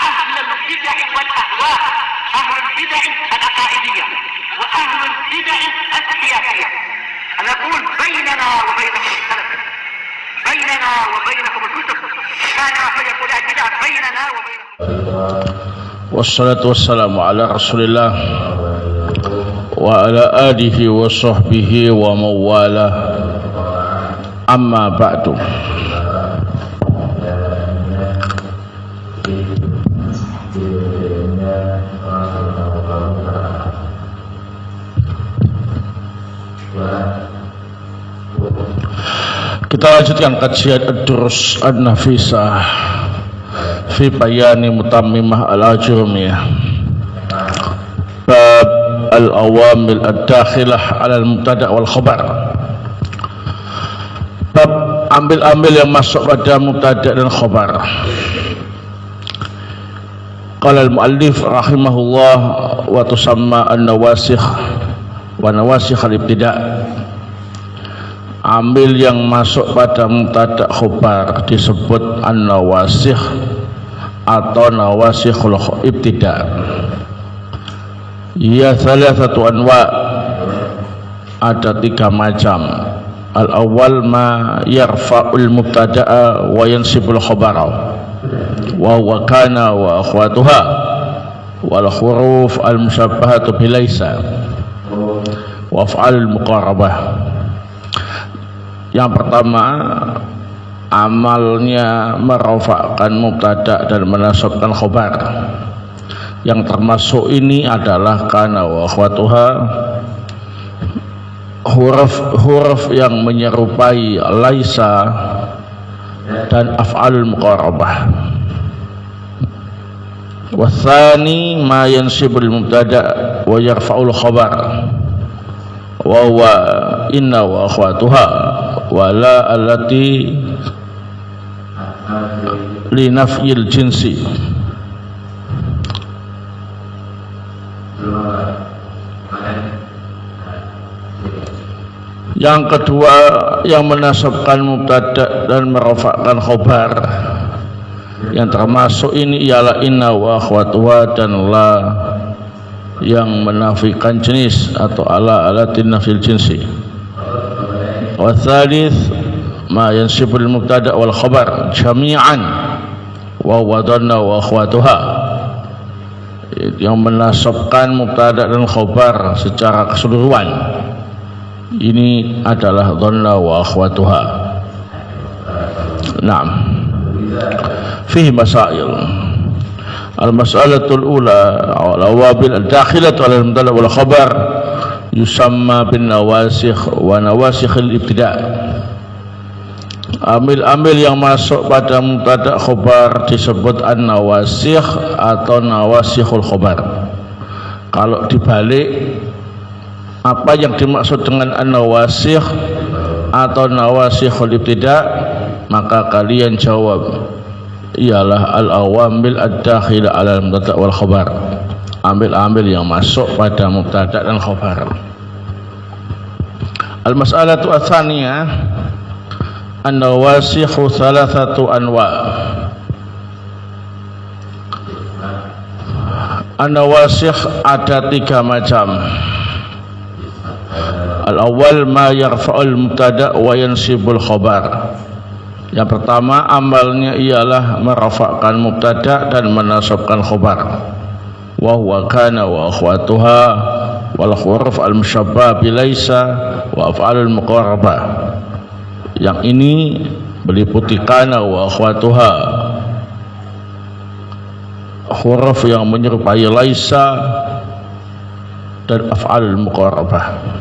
أهل البدع والأهواء، أهل البدع العقائدية وأهل البدع السياسية. أنا أقول بيننا وبينكم السلف، بيننا وبينكم الكتب، كان فيقول البدع بيننا وبينكم. والصلاة والسلام على رسول الله وعلى آله وصحبه ومن والاه. أما بعد. Kita lanjutkan kajian Ad-Durus An-Nafisah fi bayani mutammimah al-ajrumiyah, bab al-awamil ad-dakhilah ala al-mubtada' wal khabar. Bab ambil-ambil yang masuk pada mubtada' dan khabar. Qala al-muallif rahimahullah wa tusamma an-nawasikh wa nawasikh al-ibtida'. Ambil yang masuk pada mubtada' khabar disebut an-nawasikh atau nawasikhul ibtida'. Ya thalathatu anwa', ada 3 macam. Al-awwal ma yarfa'ul mubtada'a wa yansibul khabara wa huwa kana wa akhwatuha wal huruf al-musyabbahatu bilaisa wa af'alul muqarabah. Yang pertama, amalnya merofakkan mubtada' dan menasabkan khabar. Yang termasuk ini adalah kana wa akhwatuha, huruf yang menyerupai laisa dan af'alul muqarabah. Watsani ma yansibul mubtada' wa yarfa'ul khabar wa huwa inna wa akhwatuha wala allati li nafyil jinsi. Yang kedua, yang menasabkan mubtada' dan merofakkan khabar. Yang termasuk ini ialah inna wa akhwatuha dan la yang menafikan jenis atau ala alatin nafil jinsi. Wa tsalits ma yansibul mubtada' wal khabar jami'an wa huwa dhanna wa akhwatuha, yang menasabkan mubtada' dan khabar secara keseluruhan. Ini adalah dhanna wa akhwatuha. Naam. Fihi masail. Al-mas'alatul ula al-awabil al-dakhilatu ala al-mubtada' wal khabar yusamma bin nawasikh wa nawasikhil ibtida'. Amil-amil yang masuk pada mubtada' khabar disebut an-nawasikh atau nawasikhul khabar. Kalau dibalik, apa yang dimaksud dengan an-nawasikh atau nawasikhul ibtida', maka kalian jawab ialah al-awamil ad-dakhilah ala al-mubtada' wal khabar. Ambil-ambil yang masuk pada mubtada' dan khabar. Al-mas'alatu ats-tsaniyah an-nawasikhu thalathatu anwa'. An-nawasikh ada 3 macam. Al-awwal ma yarfa'ul mubtada' wa yansibul khabar. Yang pertama, amalnya ialah merafakkan mubtada' dan menasabkan khabar. Wa huwa kana wa akhwatuha wal huruf al-musyabbah bilaisa wa af'alul muqarabah. Yang ini meliputi kana wa akhwatuha, huruf yang menyerupai laisa dan af'alul muqarabah.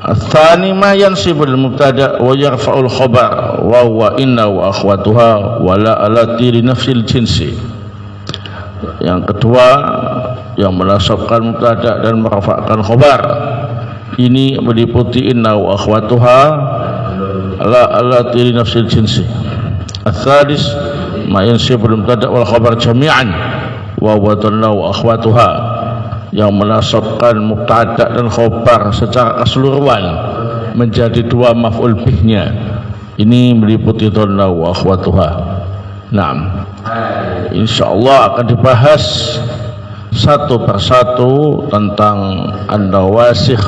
Tsani ma yansibul mubtada' wa yarfa'ul khabar wa huwa inna wa akhwatuha wa la allati li nafsil jinsi. Yang kedua, yang menasabkan mubtada' dan merafakkan khabar. Ini meliputi inna wa akhwatuha la allati li nafsil jinsi. Ats-tsalits ma yansibul mubtada' wal khabar jami'an wa huwa dhanna wa akhwatuha, yang menasabkan mubtada' dan khabar secara keseluruhan menjadi 2 maf'ul bihnya. Ini meliputi dhanna wa akhwatuha. Nah, insyaallah akan dibahas satu persatu tentang an-nawasikh,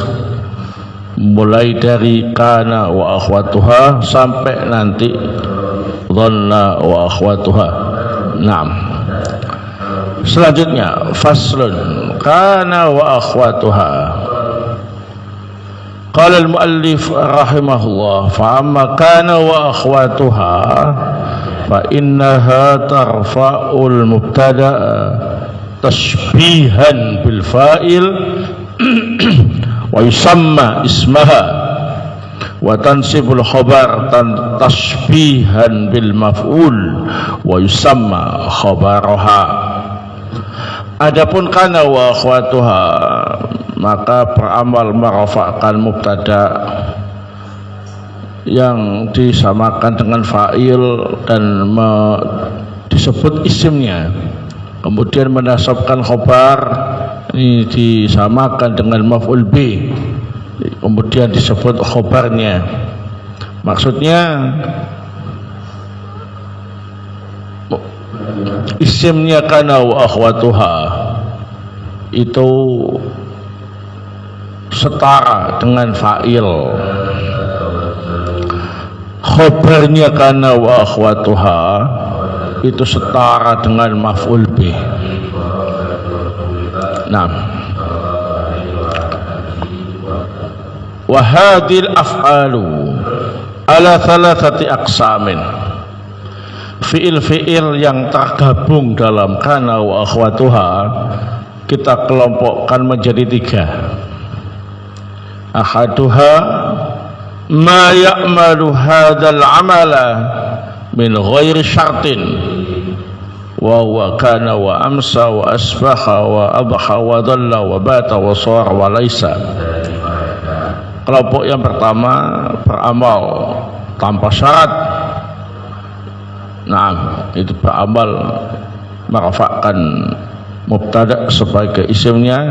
mulai dari kana wa akhwatuha sampai nanti dhanna wa akhwatuha. Naam. Selanjutnya faslun kana wa akhwatuha. Qala al-muallif rahimahullah, fa amma kana wa akhwatuha fa innaha tarfa'ul mubtada'a tashbihan bil fa'il wa yusamma ismaha wa tansibul khabar tashbihan bil maf'ul wa yusamma khabaraha. Adapun kana wa akhwatuha, maka beramal merafa'kan mubtada yang disamakan dengan fa'il dan disebut isimnya, kemudian menasabkan khobar, ini disamakan dengan maf'ul bi, kemudian disebut khobarnya. Maksudnya isimnya kana wa akhwatuha itu setara dengan fa'il, khobarnya kana wa akhwatuha itu setara dengan maf'ul bih. Nah, wa hadhil af'alu ala thalathati aqsamin. Fi'il-fi'il yang tergabung dalam kana wa akhwatuha kita kelompokkan menjadi tiga. Ahaduha ma ya'malu hadzal amala min ghairi syartin wa huwa kana wa amsa wa asbaha wa adha wa dhalla wa bata wa sara wa laisa. Kelompok yang pertama beramal tanpa syarat. Nah, itu beramal merafa'kan mubtada sebagai isimnya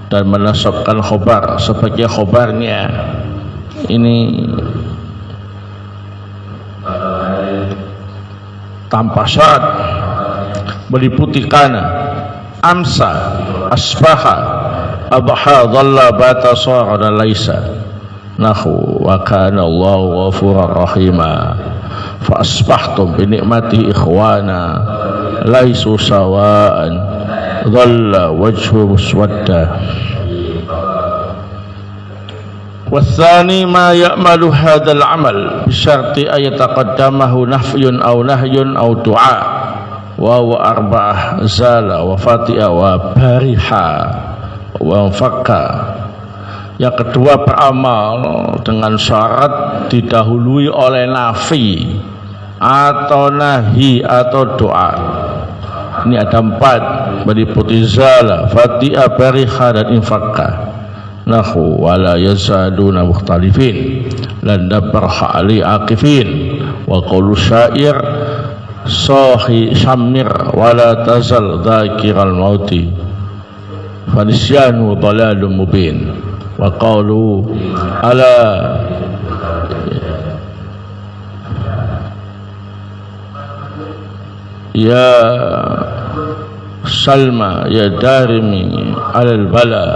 dan menasabkan khobar sebagai khobarnya. Ini tanpa syarat, meliputi kana, amsa, asbaha, adha, dhalla, bata, sara dan laisa. Nahu wa kana Allahu ghafurur rahima fa asbahtum bi ni'mati ikhwana laisu sawa'an dhalla wajhu muswadda. والثاني ما يعمل هذا العمل بشرط أن يتقدمه نفي أو نهي أو دعاء وهو أربعة: زال وفاتئ وبارحا وانفكا. Yang kedua beramal dengan syarat didahului oleh nafi atau nahi atau doa. Ini ada 4, meliputi zala, fati'a, bariha dan infakka. Nahu wala yazaduna mukhtalifin lan dabarha ali akifin wa qawlu syair sahi syamir wala tazal dhakiral mauti fanisyanu dhalalun mubin wa qawlu ala ya salma ya darimi alal bala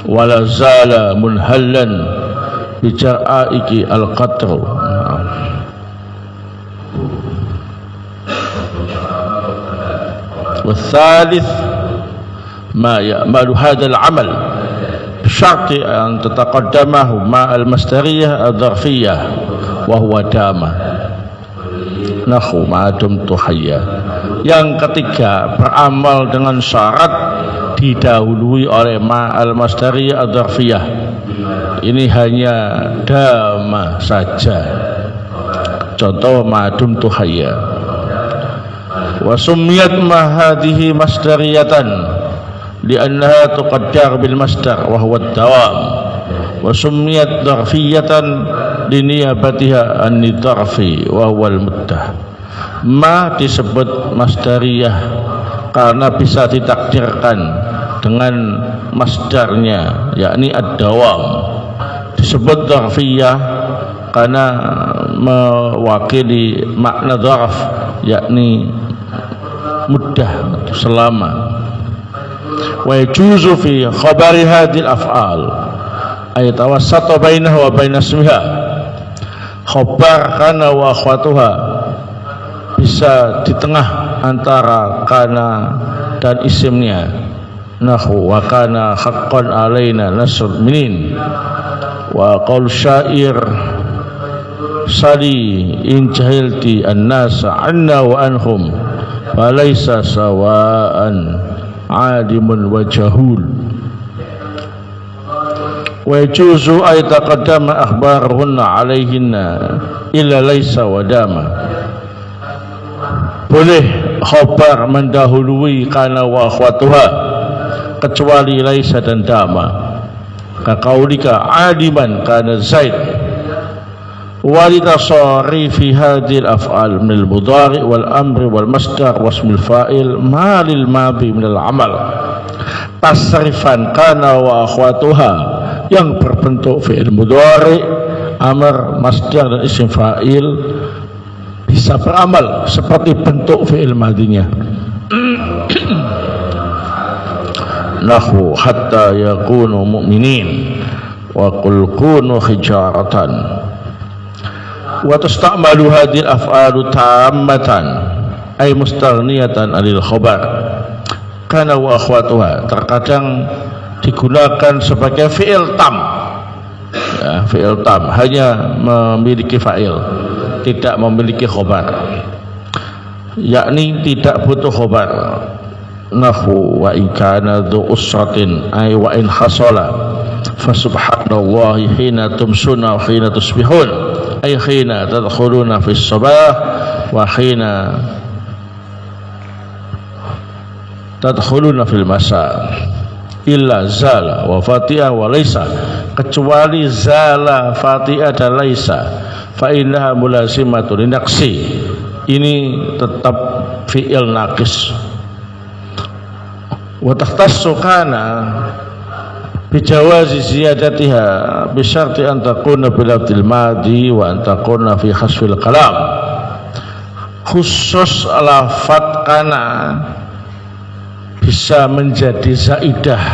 wala zala munhallan bijara'iki al-qatru. والثالث ما يعمل هذا العمل بشرط أن تتقدمه مع المصدرية الظرفية وهو دامة nahu ma dumtu hayya. Yang ketiga beramal dengan syarat didahului oleh ma'al masdariyah adzarfiyah. Ini hanya dama saja. Contoh ma dumtu hayya. Wa summiyat ma hadhihi masdariyatan li'annaha tuqaddar bil masdar wa huwa ad-dawam. Wa summiyat dzarfiyatan liniyabatiha an-nidarfi wa huwa al-muddah. Ma disebut masdariyah karena bisa ditakdirkan dengan masdarnya, yakni ad-dawam. Disebut dzarfiyah karena mewakili makna dzarf, yakni muddah, selama. Wa yajuzu fi khabari hadhil af'al ay tawassata bainahu wa bain ismiha. Khabar kana wa akhwatuha bisa di tengah antara kana dan isimnya. Nahu wa kana haqqan alaina nasrul minin wa qaul syair sali in jahilti an-nasa anna wa anhum falaysa sawa'an alimun wa jahul. Wa yajuzu ay taqaddama akhbaruhunna alaihinna illa laysa wa dama. Boleh khabar mendahului kana wa akhwatuha kecuali laisa dan dama. Kaqaulika aliman kana zaid walitasari fi hadhil af'al min al-mudhari wal amri wal masdar wasmil fa'il ma lil madhi min al-amal. Tasrifan kana wa akhwatuha yang berbentuk fi'il mudhari, amr, masdar dan isim fa'il bisa beramal seperti bentuk fi'il madhinya. Nahu hatta yakunu mu'minin wa qul kunu hijaratan wa tasta'malu hadhil af'alu tammatan ay mustaghniyatan 'anil khabar. Kana wa akhwatuha terkadang digunakan sebagai fi'il tam, ya, fi'il tam hanya memiliki fa'il, tidak memiliki khabar, yakni tidak butuh khabar. Nahu wa in kana dhu usratin ay wa in hasala fa subhanallahi hina tumsuna wa hina tusbihun ay hina tadkhuluna fi sabah wa hina tadkhuluna fil masa illa zala wa fatiha wa laisa, kecuali zala, fatiha dan laisa, fa innaha mulazimatun linaqsi, ini tetap fi'il naqis. Wa takhtassu kana bijawazi ziyadatiha bisyarti an takuna bil lafzil madhi wa an takuna fi hasfil kalam. Khusus lafadz kana bisa menjadi zaidah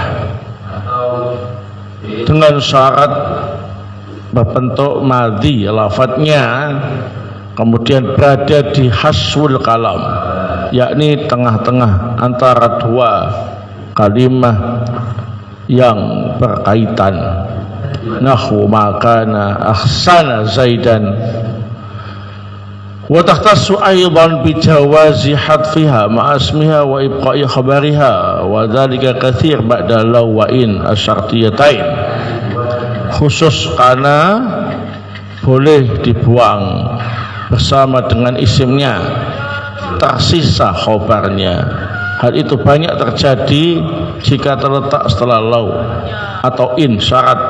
dengan syarat berbentuk madhi lafadznya, kemudian berada di hasful kalam, yakni tengah-tengah antara dua kalimah yang berkaitan. Nahu makana ahsana zaidan wa takhtassu aidan bi jawazi hadfiha ma asmiha wa ibqa'i khabariha wa dzalika katsir ba'da law wa in asyartiyatain. Khusus karena boleh dibuang bersama dengan isimnya, tersisa khabarnya. Hal itu banyak terjadi jika terletak setelah law atau in syarat.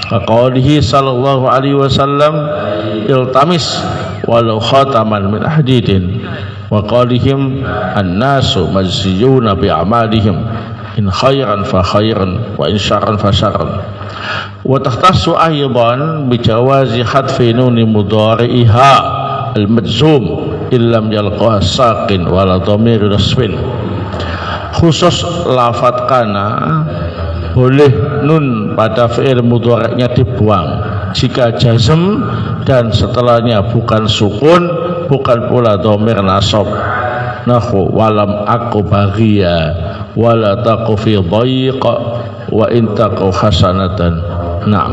Qaulihi sallallahu alaihi wasallam iltamis walau khataman min hadidin wa qaulihim an-nasu majziyuna bi amalihim in khairan fa khairan wa in syarran fa syarran. Wa takhtassu aidan bi jawazi hadfi nuni mudhari'iha al-majzum illam yalqa saqin wala dhamir rasfin. Khusus lafadz kana boleh nun pada fi'il mudhari'nya dibuang jika jazm dan setelahnya bukan sukun, bukan pula dhamir nasab. Nahu walam aku baghiya wala taqu fi dhayq wa in taqu hasanatan. Naam.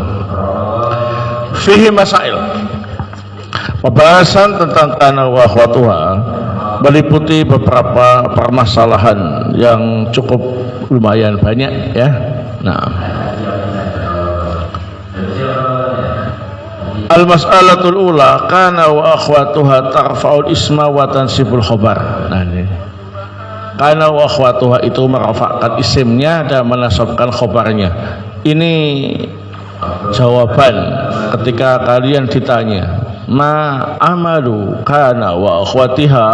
Fihi masail. Pembahasan tentang kana wa akhwatuha meliputi beberapa permasalahan yang cukup lumayan banyak, ya. Nah, al-mas'alatul ula kana wa akhwatuha tarfa'ul isma wa tansibul khabar. Nah, ini kana wa akhwatuha itu merafa'kan isimnya dan menasabkan khabarnya. Ini jawaban ketika kalian ditanya ma amalu kana wa akhwatiha,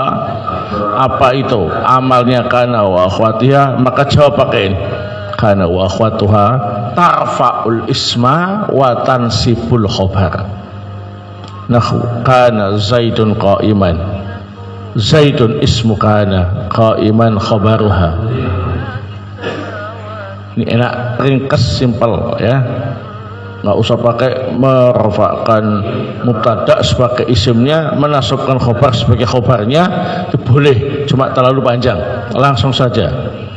apa itu amalnya kana wa akhwatiha, maka jawab pakai ini, kana wa akhwatuha tarfa'ul isma wa tansibul khabar. Nahu kana Zaidun qa'iman. Zaidun ismu kana, qa'iman khabaruha. Ini enak, ringkas, simpel ya. Nggak usah pakai merafa'kan mubtada sebagai isimnya, menasabkan khobar sebagai khobarnya, itu boleh, cuma terlalu panjang. Langsung saja.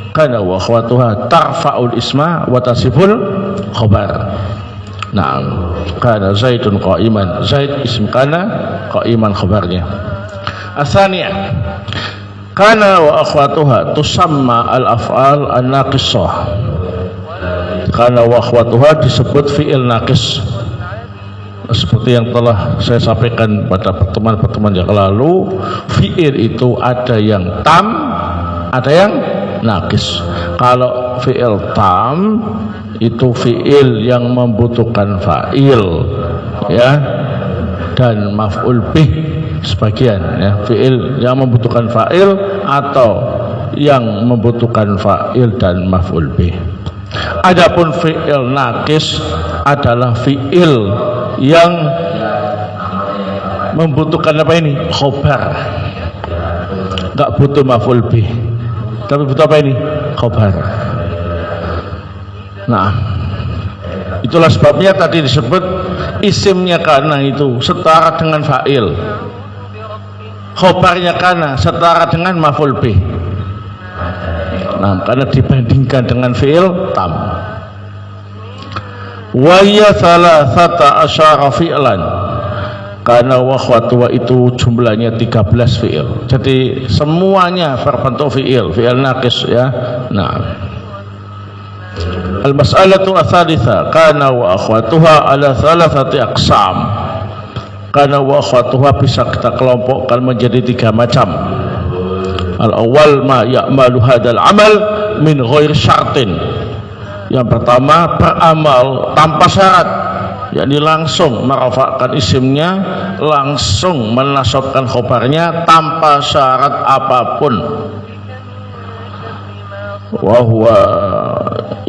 Kana wa akhwatuha tarfa'ul isma wa tasiful khobar. Nah, kana Zaidun qa'iman. Zaid ism kana, qa'iman khobarnya. Asaniyah, kana wa akhwatuha tusamma al-af'al an-naqisah. Kana wa akhwatuha disebut fi'il naqis, seperti yang telah saya sampaikan pada pertemuan-pertemuan yang lalu. Fi'il itu ada yang tam, ada yang naqis. Kalau fi'il tam itu fi'il yang membutuhkan fa'il ya, dan maf'ul bih sebagian ya, fi'il yang membutuhkan fa'il atau yang membutuhkan fa'il dan maf'ul bih. Adapun fi'il naqis adalah fi'il yang membutuhkan apa ini? Khobar. Enggak butuh maf'ul bih, tapi butuh apa ini? Khobar. Nah, itulah sebabnya tadi disebut isimnya kana itu setara dengan fa'il, khobarnya kana setara dengan maf'ul bih. Nah, karena dibandingkan dengan fi'il tam. Wa ya thalathata asyara fi'lan. Karena wa akhwatuha itu jumlahnya 13 fi'il. Jadi semuanya berbentuk fi'il, fi'il naqis ya. Nah, al-mas'alatu ats-tsalitsah, kana wa akhwatuha ala thalathati aqsam. Kana wa akhwatuha bisa kita kelompokkan menjadi 3 macam. Al-awwal ma ya'malu hadzal amal min ghairi syartin. Yang pertama, beramal tanpa syarat, yakni langsung merafa'kan isimnya, langsung menasabkan khobarnya tanpa syarat apapun. Wahwa,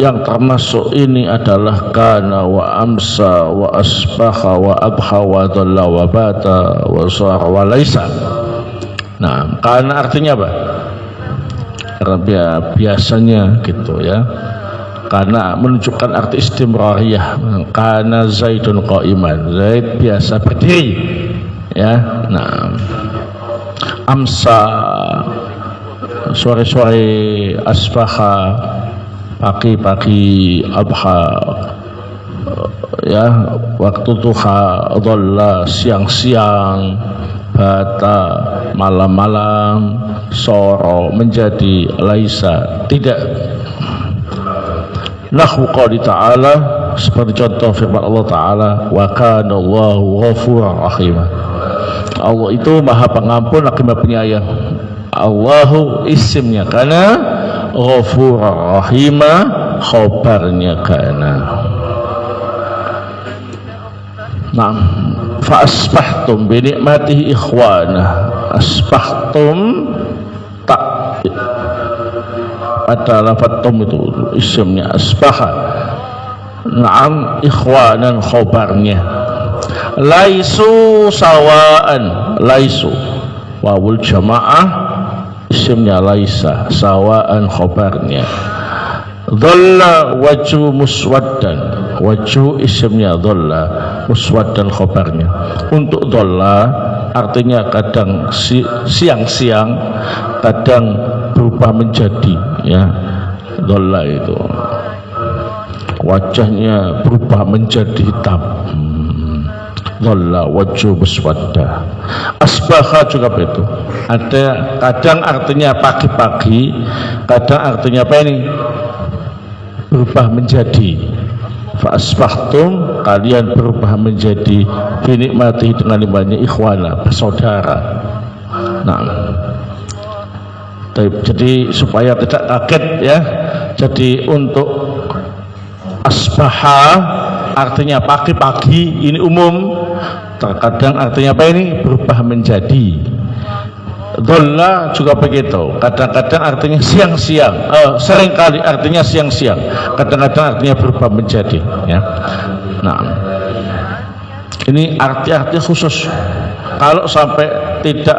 yang termasuk ini adalah kana wa amsa wa asbaha wa abha wa dhalla wa bata wa sara wa laisa. Nah, kana artinya apa? Karena biasanya gitu ya, karena menunjukkan arti istimrariyah. Kana Zaidun qa'iman, Zaid biasa berdiri ya. Nah, amsa sore-sore, asbaha pagi-pagi, abha ya waktu duha, dhalla siang-siang, bata malam-malam, soro menjadi laisa tidak. Nahwu qouli ta'ala, seperti contoh firman Allah Ta'ala, wa kana Allahu ghafurur rahim. Allah itu maha pengampun lagi maha penyayang. Allahu isimnya kana, ghafurur rahim khobarnya kana. Nah, fa asbahtum bi ni'matihi ikhwana. Asbahtum tak pada lafaz tum itu isimnya asbaha. Naam, ikhwanan khobarnya. Laisu sawaan, laisu wawul jamaah isimnya laisa, sawaan khobarnya. Dhalla wajhu muswaddan, wajhu isimnya dhalla, muswaddan khobarnya. Untuk dhalla artinya kadang siang-siang, kadang berubah menjadi ya. Dhalla itu wajahnya berubah menjadi hitam. Dhalla wajhu muswadda. Asbaha juga begitu. Ada kadang artinya pagi-pagi, kadang artinya apa ini? Berubah menjadi. Fa asbahtum, kalian berubah menjadi bi nikmati dengan nikmatnya ikhwana, bersaudara. Nah, jadi supaya tidak kaget ya. Jadi untuk asbaha artinya pagi-pagi, ini umum. Terkadang artinya apa ini? Berubah menjadi. Dhalla juga begitu. Kadang-kadang artinya siang-siang. Seringkali artinya siang-siang. Kadang-kadang artinya berubah menjadi. Ya. Nah, Ini arti-arti khusus. Kalau sampai tidak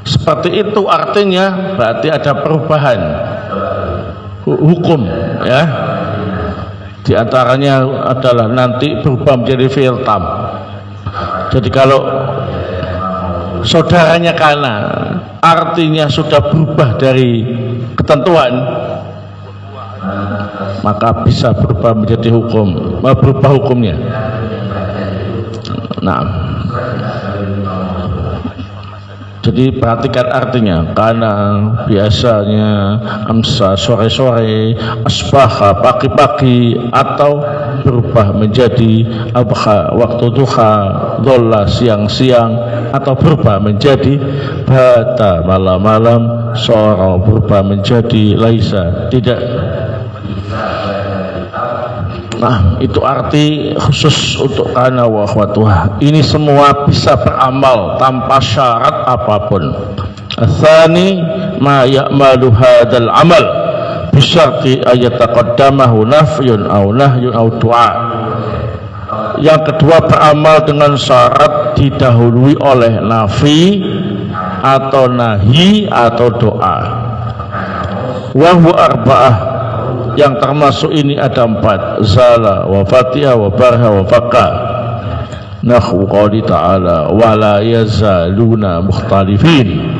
seperti itu artinya berarti ada perubahan hukum, ya. Di antaranya adalah nanti berubah menjadi fi'il tam. Jadi kalau saudaranya kana artinya sudah berubah dari ketentuan, maka bisa berubah menjadi hukum, berubah hukumnya. Nah, jadi perhatikan artinya. Karena biasanya amsa sore-sore, asbaha pagi-pagi, atau berubah menjadi abha waktu duha, dholla siang-siang, atau berubah menjadi bata malam-malam, soro berubah menjadi laisa, tidak. Nah, itu arti khusus untuk kana wa akhwatuha. Ini semua bisa beramal tanpa syarat apapun. Tsani ma ya'malu hadzal amal bisyarti ayataqaddamahu nafyun aw nahyun aw du'a. Yang kedua, beramal dengan syarat didahului oleh nafi atau nahi atau doa. Wa huwa arba'ah, yang termasuk ini ada 4: zala wa fatiha wa barha wa faqa. Nahwu qouli ta'ala wala yazaluna mukhtalifin.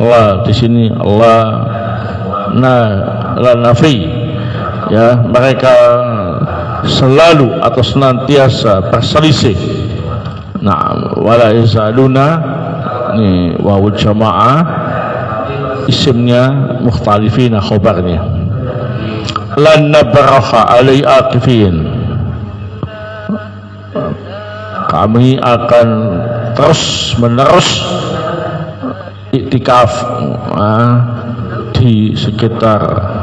Allah di sini Allah la nafi, ya, mereka selalu atau senantiasa berselisih. Nah, wala yazaluna ini wawul jamaah, isimnya, mukhtalifina khobarnya. Lan nabraha alai aqifin, kami akan terus menerus iktikaf di sekitarnya.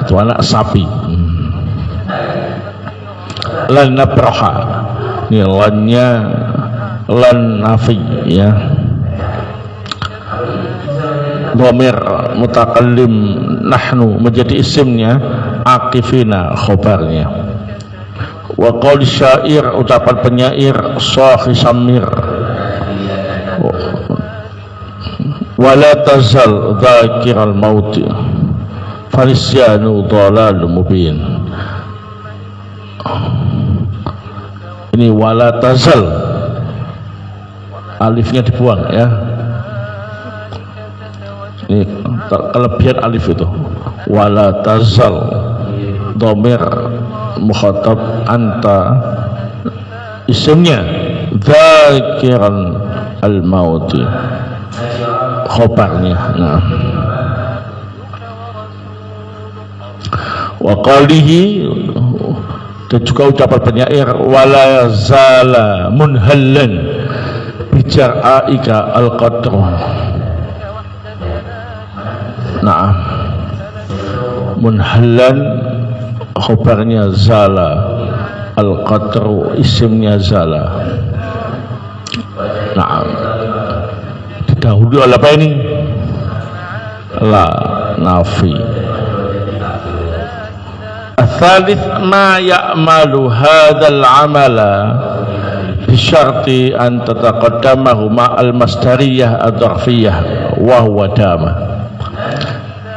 Itu anak sapi. Lan nabraha, ini lannya lan nafi, ya. Dhamir mutakallim nahnu menjadi isimnya, akifina khobarnya. Wa qaul syair, ucapan penyair, sahih samir, wala tazal dzakiral mauti falisyanu dhalal mubin. Ini wala tazal, alifnya dibuang, ya. Ini kelebihan alif itu. Wala tazal, dhamir mukhatab anta, isimnya dzakiran al-mauti, khobarnya. Nah, wa qalihi, dan juga ucapan penyair wala zala munhallan bijar'aika al-qadr. Nah, munhallan khobarnya zala, al-qadru isimnya zala. Nah, didahului oleh apa ini? La nafi. Ats-tsalits ma ya'malu hadzal amala bisyarti an tataqaddamahu ma'al masdariyah ad-dzarfiyah wa huwa dama.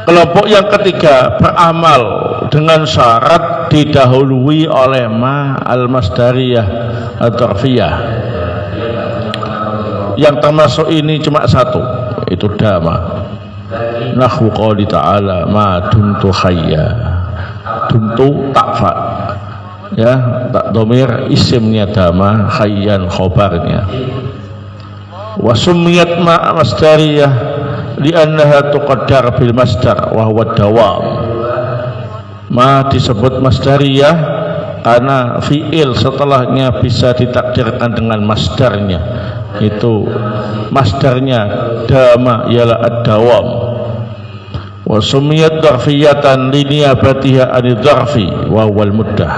Kelompok yang ketiga beramal dengan syarat didahului oleh ma al-masdariyah ad-dzarfiyah. Yang termasuk ini cuma satu, itu dama. Nahwu qouli ta'ala ma dumtu hayya. Dumtu takfa, ya, tak domir isimnya dama, hayyan khobarnya. Wa summiyat ma masdariyah li'annaha tuqaddar bil masdar wa huwa dawam. Ma disebut masdariyah karena fi'il setelahnya bisa ditakdirkan dengan masdarnya. Itu masdarnya dama ialah ad-dawam. Wa sumiyat dzarfiyatan liniyabatiha anid-dzarfi wa huwal muddah.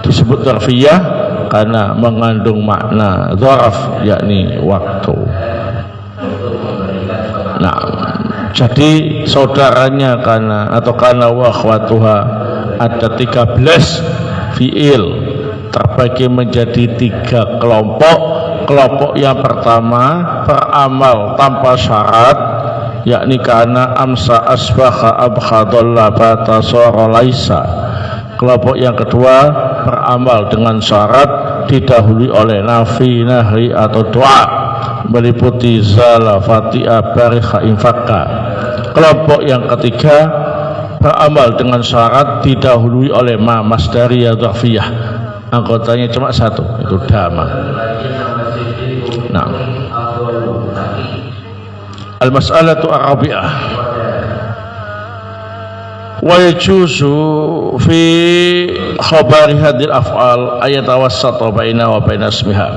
Disebut dzarfiyah karena mengandung makna dzarf, yakni waktu. Nah, jadi saudaranya kana atau kana wa akhwatuha ada 13 fiil terbagi menjadi 3 kelompok. Kelompok yang pertama beramal tanpa syarat, yakni kana, amsa, asbaha, abkhadalla, bata, sara, laisa. Kelompok yang kedua beramal dengan syarat, didahului oleh nafi, nahi atau doa, meliputi zala, fatiha, barikha, infaka. Kelompok yang ketiga beramal dengan syarat, didahului oleh ma, masdariyah, dhafiyah. Anggotanya cuma 1, itu dama. Nah, al-mas'alatu ar-rabi'ah, wa yajuzu fi khabari hadil af'al ayatawassata baina wa baina ismiha.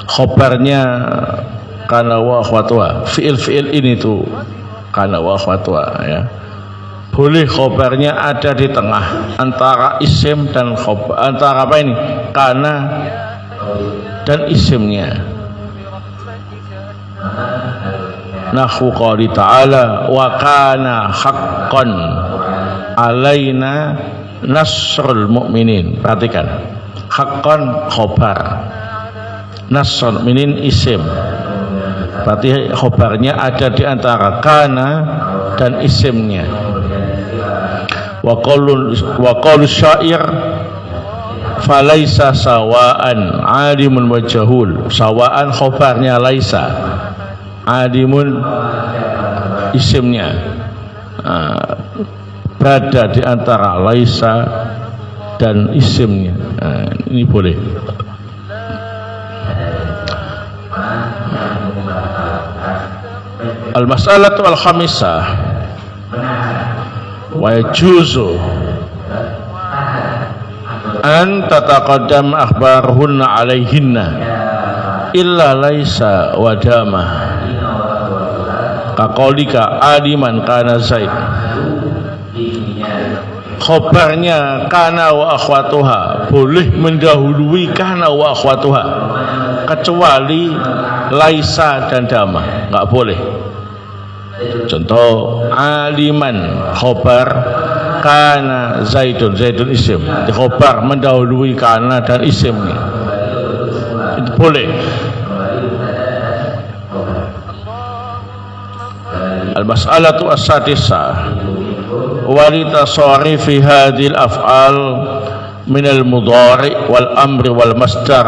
Khabarnya kana wa akhwatuha, fi'il ini tuh kana wa akhwatuha, ya. Boleh khabarnya ada di tengah antara isim dan khabar, antara apa ini? Kana dan isimnya. Nahwu qouli ta'ala wa kana haqqan alaina nasrul mu'minin. Perhatikan, haqqan khobar, nasrul mu'minin isim. Berarti khobarnya ada di antara kana dan isimnya. Wa qaulu syair falaisa sawaan alimun wa jahul. Sawaan khobarnya, laisa, alimun isimnya. Berada di antara laisa dan isimnya. Ini boleh. Al-mas'alatu al-khamisah, wa yajuzu an tataqaddam akhbaruhunna alaihinna illa laisa wa dama, kaqaulika aliman kana zaid. Khobarnya kana wa akhwatuha boleh mendahului kana wa akhwatuha, kecuali laisa dan dama nggak boleh. Contoh, aliman khobar, kana zaidun, zaidun isim, di khobar mendahului kana dan isimnya, itu boleh. Al-mas'alatu as-sadisah, walita sarifi hadhil af'al min al-mudhari wal amri wal masdar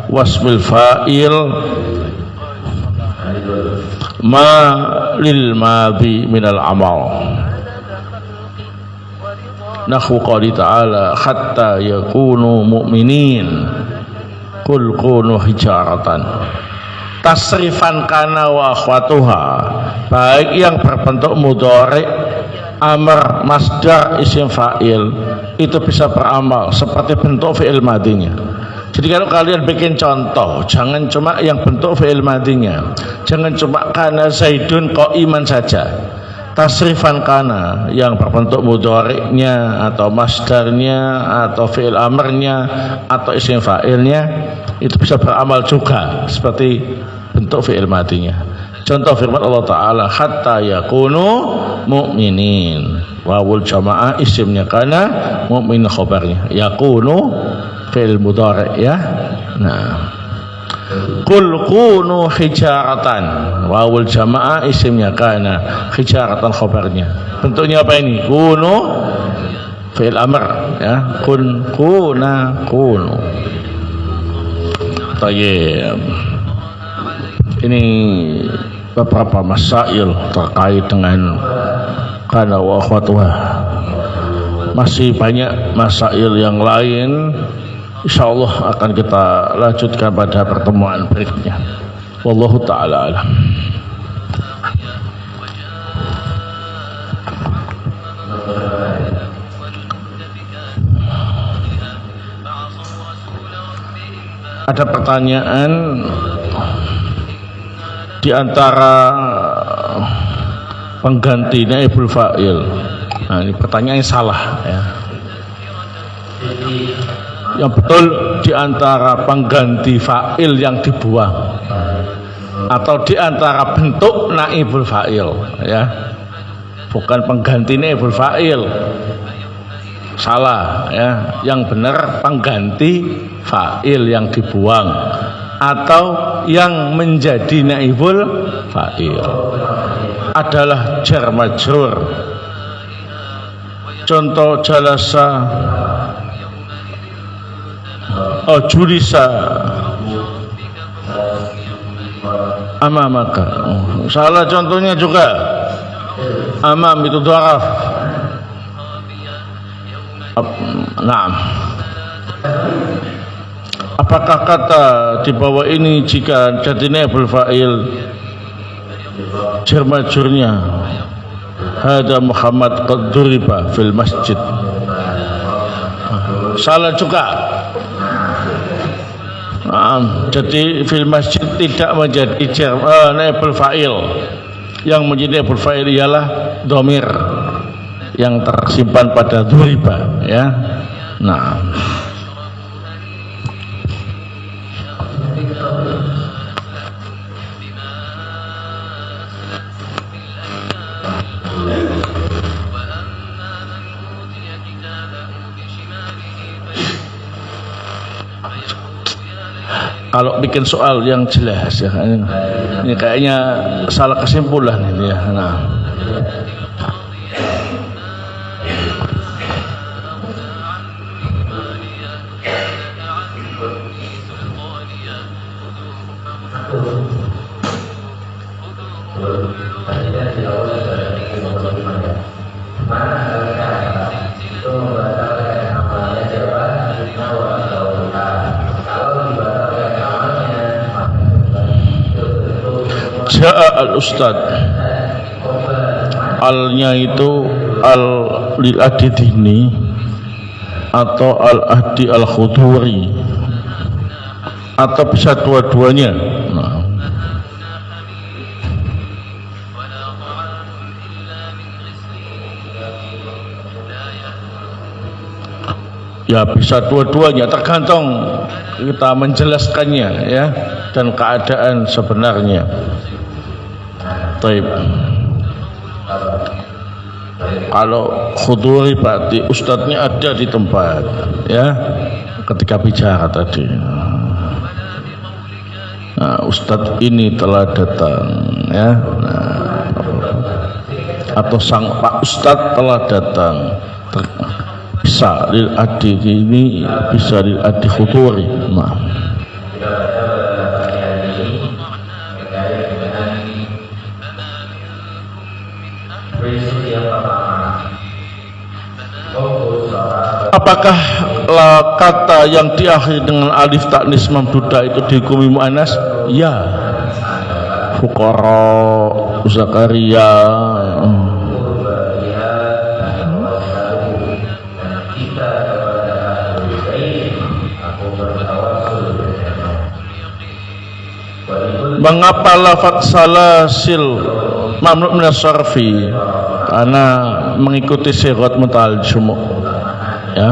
wasmil fa'il ma lil madhi min al amal. Nahwu qouli ta'ala hatta yakunu mu'minin qul kunu hijaratan. Tasrifan kana wa akhwatuha, baik yang berbentuk mudhari, amr, masdar, isim fa'il, itu bisa beramal seperti bentuk fi'il madinya. Jadi kalau kalian bikin contoh, jangan cuma yang bentuk fi'il madinya, jangan cuma kana zaidun qa'iman saja. Tasrifan kana yang berbentuk mudhari'nya atau masdarnya atau fi'il amrnya atau isim fa'ilnya, itu bisa beramal juga seperti bentuk fi'il madinya. Contoh firman Allah Ta'ala hatta yakunu mu'minin, wawul jamaah isimnya kana, mu'min khobarnya, yakunu fi'il mudhari', ya. Nah, qul kunu hijaratan, wawul jamaah isimnya kana, hijaratan khobarnya. Bentuknya apa ini? Kunu fi'il amr, ya. Kun kuna kunu. Tayyib. Ini beberapa masail terkait dengan kana wa akhwatuha. Masih banyak masail yang lain, insyaallah akan kita lanjutkan pada pertemuan berikutnya. Wallahu ta'ala alam. Ada pertanyaan di antara pengganti naibul fa'il. Nah, ini pertanyaan yang salah, ya. Yang betul di antara pengganti fa'il yang dibuang atau di antara bentuk naibul fa'il, ya. Bukan pengganti naibul fa'il. salah ya. Yang benar pengganti fa'il yang dibuang atau yang menjadi naibul fa'il adalah jar majrur. Contoh jalasa, julisa amamaka. Salah contohnya juga amam itu dharaf. Naam. Apakah kata di bawah ini jika jadi naibul fa'il jar majrurnya hada Muhammad qad duriba fil masjid? Salah juga. Jadi fil masjid tidak menjadi jar naibul fa'il. Yang menjadi naibul fa'il ialah dhamir yang tersimpan pada duriba ya. Nah, kalau bikin soal yang jelas ya, ini kayaknya salah kesimpulan ini ya. Nah, ja'a al-ustad, alnya itu al lil adidini atau al ahdi al khuduri atau bisa dua-duanya. Nah, ya bisa dua-duanya, tergantung kita menjelaskannya ya, dan keadaan sebenarnya. Taib. Kalau khuduri berarti ustadznya ada di tempat ya ketika bicara tadi. Nah, ustadz ini telah datang ya. Nah, atau sang pak ustadz telah datang. Bisa lil adi ini, bisa lil adi khuduri. Nah, apakah kata yang diakhiri dengan alif taknis mamdudah itu dihukumi muannas? Ya. Fuqara, Zakaria. Mengapa lafaz salasil mamnu' min as-sarfi? Karena mengikuti sighat mutal jumu' ya.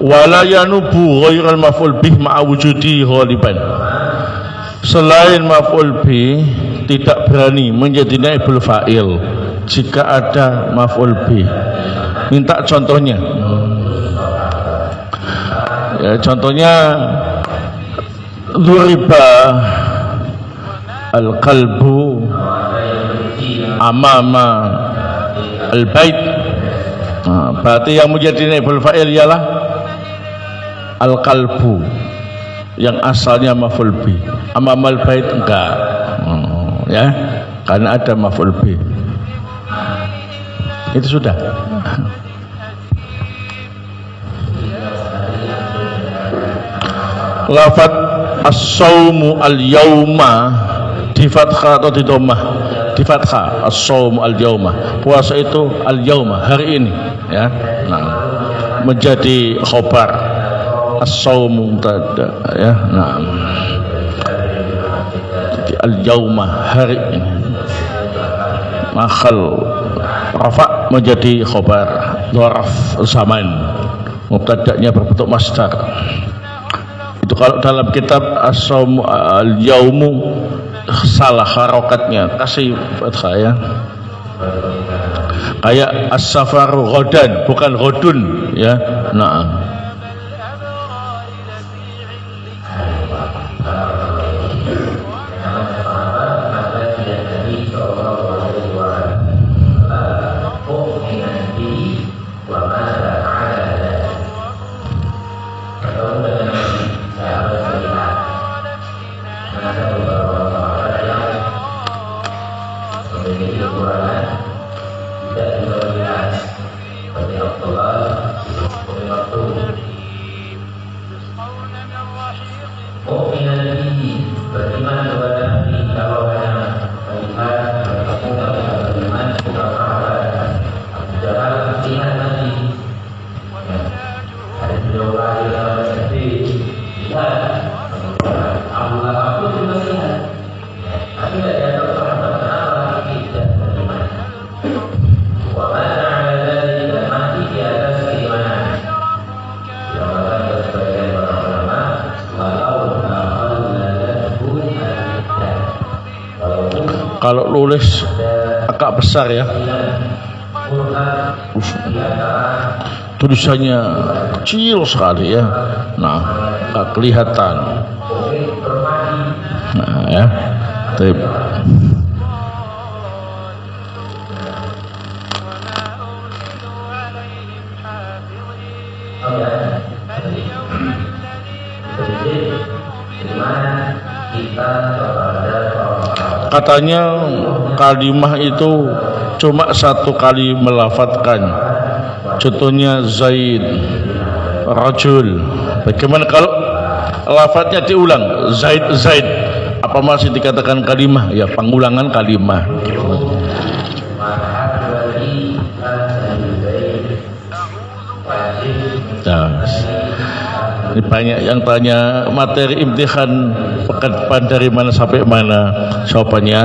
Wala yanubu ghairal maf'ul bih ma'a wujudi ghaliban. Selain maf'ul bih tidak berani menjadi naibul fa'il jika ada maf'ul bih. Minta contohnya. Ya, contohnya duriba al-qalbu amama al-bait. Nah, berarti yang menjadi naibul fa'il ialah al-qalbu yang asalnya maf'ul bih. Amamal bait enggak. Ya, karena ada maf'ul bih. Itu sudah. Lafaz as-saumu al-yauma di fathah atau di dhammah? Di fathah. As-saumu al-yauma, puasa itu al-yauma, hari ini ya. Nah, menjadi khobar as-saumu mubtada ya. Nah, al-yauma, hari ini. Makhal rafa menjadi khobar, dharaf zaman, mubtada'nya berbentuk masdar. Itu kalau dalam kitab as-sawm al-yaumu salah harokatnya, kasih fathah ya. Kayak as-safaru ghadan, bukan ghadun ya. Nah, kalau nulis agak besar ya, tulisannya kecil sekali ya. Nah, nggak kelihatan. Nah ya, tip. Katanya kalimah itu cuma satu kali melafatkan. Contohnya Zaid, Rajul. Bagaimana kalau lafadznya diulang? Zaid, Zaid. Apa masih dikatakan kalimah? Ya, pengulangan kalimah. Nah, ini banyak yang tanya materi imtihan pekan depan dari mana sampai mana. Jawabannya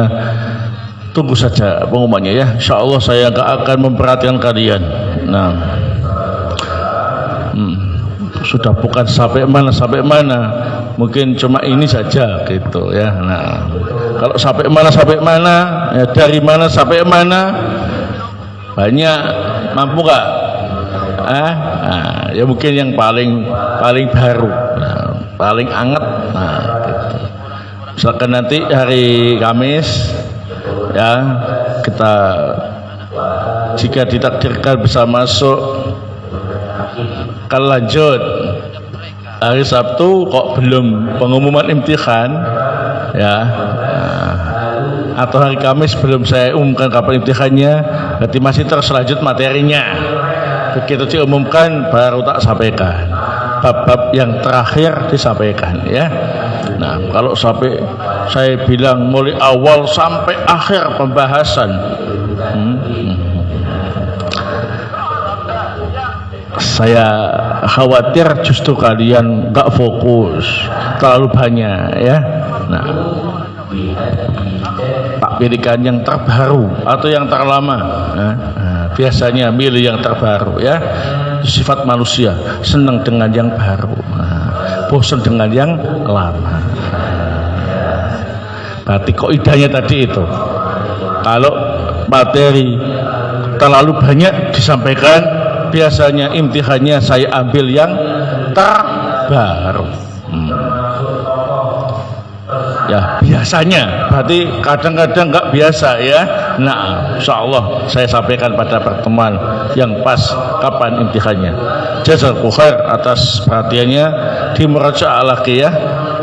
tunggu saja pengumumannya ya. Insyaallah saya nggak akan memperhatikan kalian. Nah, sudah bukan sampai mana, mungkin cuma ini saja gitu ya. Nah, kalau sampai mana ya, dari mana sampai mana banyak, mampu nggak? Nah, ya mungkin yang paling baru, nah, paling anget. Nah, gitu. Misalkan nanti hari Kamis ya, kita jika ditakdirkan bisa masuk, kalau lanjut hari Sabtu kok belum pengumuman imtihan ya, atau hari Kamis belum saya umumkan kapan imtihannya, berarti masih terus lanjut materinya. Begitu diumumkan baru tak sampaikan, bab-bab yang terakhir disampaikan ya. Nah, kalau sampai saya bilang mulai awal sampai akhir pembahasan, saya khawatir justru kalian nggak fokus, terlalu banyak ya. Nah, tak pilihkan yang terbaru atau yang terlama. Nah, biasanya milih yang terbaru ya. Sifat manusia senang dengan yang baru, bosan dengan yang lama. Berarti kaidahnya tadi itu, kalau materi terlalu banyak disampaikan, biasanya imtihannya saya ambil yang terbaru. Ya biasanya, berarti kadang-kadang nggak biasa ya. Nah, insyaallah saya sampaikan pada pertemuan yang pas kapan imtihannya. Jazakallahu khair atas perhatiannya, dimurajaah lagi ya,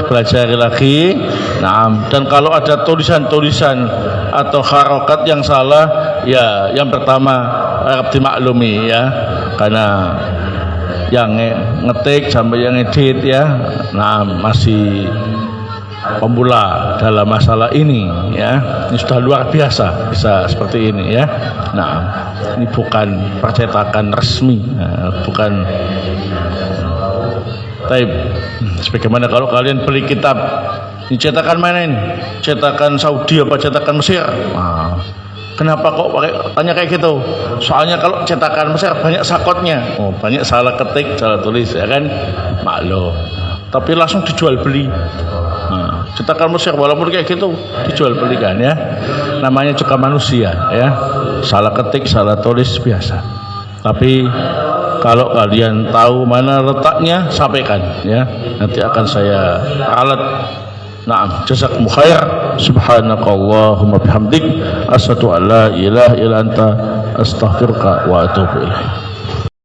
dipelajari lagi. Nah, dan kalau ada tulisan-tulisan atau harokat yang salah, ya yang pertama harap dimaklumi ya, karena yang ngetik sampai yang edit ya, nah masih pemula dalam masalah ini ya. Ini sudah luar biasa bisa seperti ini ya. Nah, ini bukan percetakan resmi, bukan taib. Sebagaimana kalau kalian beli kitab Ini cetakan mana ini? Cetakan Saudi apa cetakan Mesir? Nah, kenapa kok tanya kayak gitu? Soalnya kalau cetakan Mesir banyak sakotnya. Oh, banyak salah ketik, salah tulis, ya kan? Maklum. Tapi langsung dijual beli. Nah, cetakan Mesir walaupun kayak gitu dijual belikan ya. Namanya juga manusia ya. Salah ketik, salah tulis biasa. Tapi kalau kalian tahu mana letaknya, sampaikan ya. Nanti akan saya alat. Naam, jazakumullah khair. Subhanakallahumma bihamdik asyhadu an la ilaha illa anta astaghfiruka wa atubu ilaik.